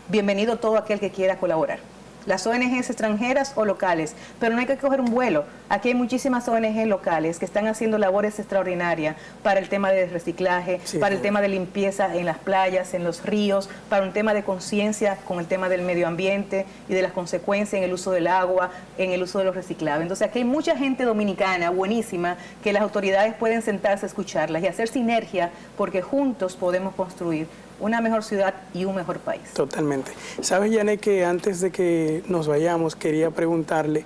bienvenido todo aquel que quiera colaborar. Las ONGs extranjeras o locales, pero no hay que coger un vuelo. Aquí hay muchísimas ONG locales que están haciendo labores extraordinarias para el tema de reciclaje, para el tema de limpieza en las playas, en los ríos, para un tema de conciencia con el tema del medio ambiente y de las consecuencias en el uso del agua, en el uso de los reciclables. Entonces aquí hay mucha gente dominicana buenísima que las autoridades pueden sentarse a escucharlas y hacer sinergia porque juntos podemos construir una mejor ciudad y un mejor país. Totalmente. Sabes, Janet, que antes de que nos vayamos, quería preguntarle,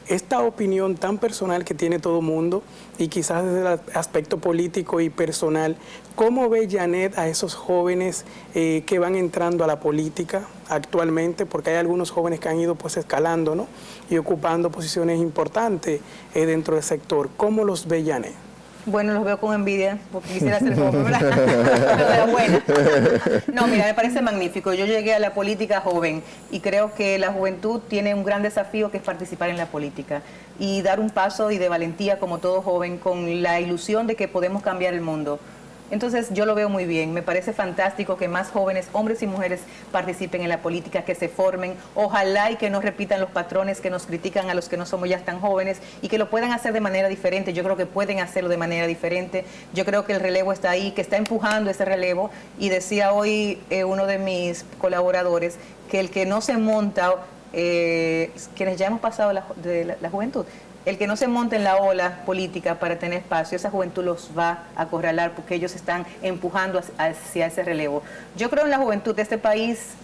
esta opinión tan personal que tiene todo mundo y quizás desde el aspecto político y personal, ¿cómo ve Janet a esos jóvenes que van entrando a la política actualmente? Porque hay algunos jóvenes que han ido pues escalando, ¿no? Y ocupando posiciones importantes dentro del sector. ¿Cómo los ve Janet? Bueno, los veo con envidia, porque quisiera ser joven, ¿verdad? Pero buena. No, mira, me parece magnífico. Yo llegué a la política joven y creo que la juventud tiene un gran desafío que es participar en la política y dar un paso y de valentía como todo joven con la ilusión de que podemos cambiar el mundo. Entonces yo lo veo muy bien, me parece fantástico que más jóvenes, hombres y mujeres, participen en la política, que se formen, ojalá y que no repitan los patrones que nos critican a los que no somos ya tan jóvenes y que lo puedan hacer de manera diferente. Yo creo que pueden hacerlo de manera diferente, yo creo que el relevo está ahí, que está empujando ese relevo, y decía hoy uno de mis colaboradores que el que no se monta, quienes ya hemos pasado de la juventud, el que no se monte en la ola política para tener espacio, esa juventud los va a acorralar porque ellos están empujando hacia ese relevo. Yo creo en la juventud de este país.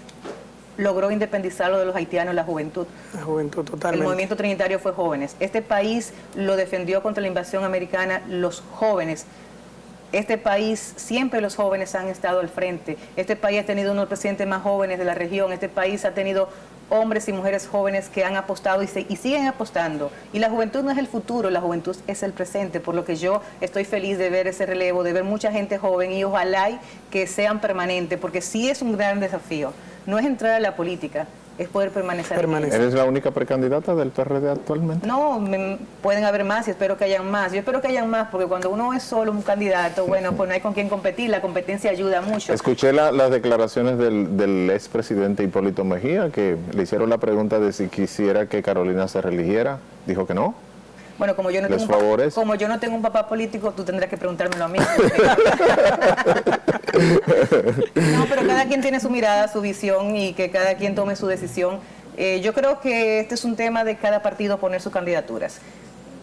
Logró independizarlo de los haitianos la juventud. La juventud, totalmente. El movimiento trinitario fue jóvenes. Este país lo defendió contra la invasión americana los jóvenes. Este país, siempre los jóvenes han estado al frente. Este país ha tenido uno de los presidentes más jóvenes de la región. Este país ha tenido hombres y mujeres jóvenes que han apostado y siguen apostando. Y la juventud no es el futuro, la juventud es el presente, por lo que yo estoy feliz de ver ese relevo, de ver mucha gente joven y ojalá que sean permanentes, porque sí es un gran desafío. No es entrar a la política, es poder permanecer. ¿Eres la única precandidata del PRD actualmente? No, pueden haber más y espero que hayan más. Yo espero que hayan más porque cuando uno es solo un candidato, bueno, pues no hay con quién competir, la competencia ayuda mucho. Escuché las declaraciones del expresidente Hipólito Mejía, que le hicieron la pregunta de si quisiera que Carolina se reeligiera. Dijo que no. Bueno, como yo no tengo un papá político, tú tendrás que preguntármelo a mí. No, pero cada quien tiene su mirada, su visión y que cada quien tome su decisión. Yo creo que este es un tema de cada partido poner sus candidaturas.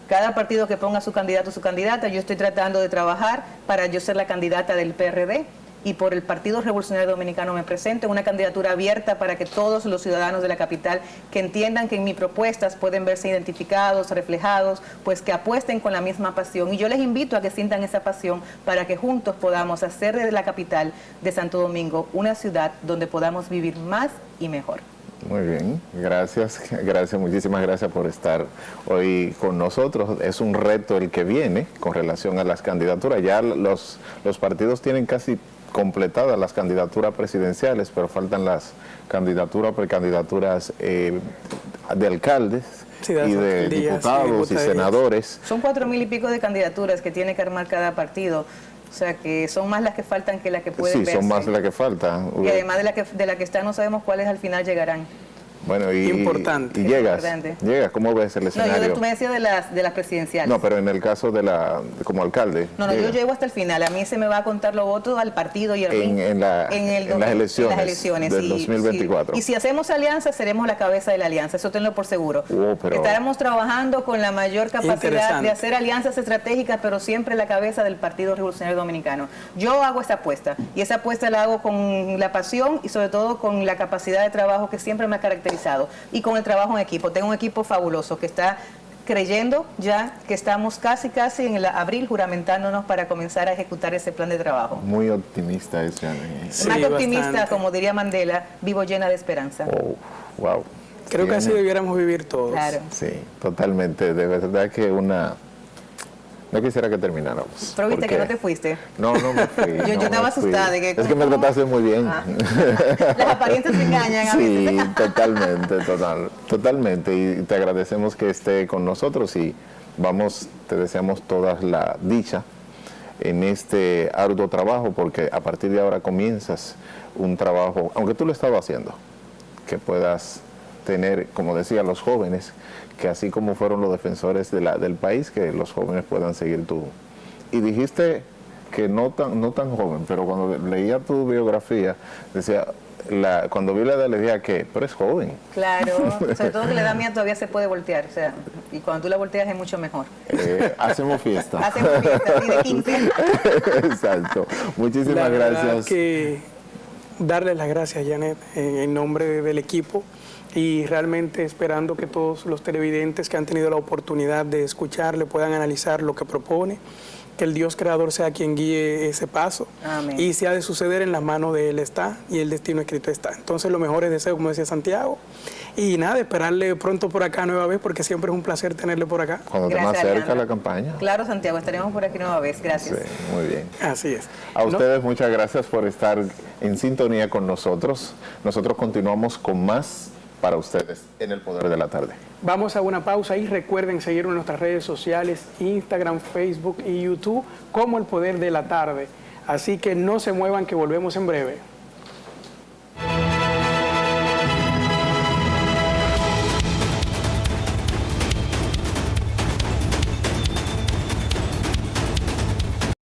Cada partido que ponga su candidato o su candidata, yo estoy tratando de trabajar para yo ser la candidata del PRD. Y por el Partido Revolucionario Dominicano me presento en una candidatura abierta para que todos los ciudadanos de la capital que entiendan que en mis propuestas pueden verse identificados, reflejados, pues que apuesten con la misma pasión. Y yo les invito a que sientan esa pasión para que juntos podamos hacer de la capital de Santo Domingo una ciudad donde podamos vivir más y mejor. Muy bien, gracias, muchísimas gracias por estar hoy con nosotros. Es un reto el que viene con relación a las candidaturas. Ya los partidos tienen casi completadas las candidaturas presidenciales, pero faltan las candidaturas, precandidaturas de alcaldes y de diputados y senadores. Son 4,000 y pico de candidaturas que tiene que armar cada partido. O sea, que son más las que faltan que las que pueden verse. Sí, son más las que faltan. Y además de la que están, no sabemos cuales al final llegarán. Bueno, importante. Y llegas, ¿cómo ves el escenario? No, tú me decías de las presidenciales. No, pero en el caso como alcalde. No, yo llego hasta el final. A mí se me va a contar los votos al partido y al en las elecciones del 2024. Y si hacemos alianza, seremos la cabeza de la alianza. Eso tenlo por seguro. Estaremos trabajando con la mayor capacidad de hacer alianzas estratégicas, pero siempre la cabeza del Partido Revolucionario Dominicano. Yo hago esa apuesta. Y esa apuesta la hago con la pasión y sobre todo con la capacidad de trabajo que siempre me ha caracterizado. Y con el trabajo en equipo. Tengo un equipo fabuloso que está creyendo ya que estamos casi en el abril juramentándonos para comenzar a ejecutar ese plan de trabajo. Muy optimista es Janet. Sí, más que optimista, bastante. Como diría Mandela, vivo llena de esperanza. Oh, wow. Creo que así debiéramos vivir todos. Claro. Sí, totalmente. De verdad que no quisiera que termináramos. Pero viste que no te fuiste. No me fui. yo estaba asustada. Es que me trataste muy bien. Las apariencias se engañan a veces. Sí, totalmente. Y te agradecemos que esté con nosotros y te deseamos toda la dicha en este arduo trabajo, porque a partir de ahora comienzas un trabajo, aunque tú lo estabas haciendo, que puedas tener, como decía, los jóvenes, que así como fueron los defensores del país, que los jóvenes puedan seguir tú. Y dijiste que no tan joven, pero cuando leía tu biografía, decía, cuando vi la edad le dije que, pero es joven. Claro, sobre todo que la edad mía todavía se puede voltear, o sea, y cuando tú la volteas es mucho mejor. Hacemos fiesta. Hacemos fiesta, sí, de 15. Exacto. Muchísimas gracias. darles las gracias, Janet, en nombre del equipo, y realmente esperando que todos los televidentes que han tenido la oportunidad de escucharle puedan analizar lo que propone, que el Dios creador sea quien guíe ese paso. Amén. Y si ha de suceder, en las manos de Él está y el destino escrito está. Entonces, los mejores deseos, como decía Santiago, y nada, esperarle pronto por acá nueva vez, porque siempre es un placer tenerle por acá. Cuando esté más Gracias, cerca Alejandro. la campaña. Claro, Santiago, estaremos por aquí nueva vez. Gracias. Sí, muy bien. Así es. A ¿No? ustedes muchas gracias por estar en sintonía con nosotros. Nosotros continuamos con más para ustedes en El Poder de la Tarde. Vamos a una pausa y recuerden seguirnos en nuestras redes sociales, Instagram, Facebook y YouTube como El Poder de la Tarde. Así que no se muevan, que volvemos en breve.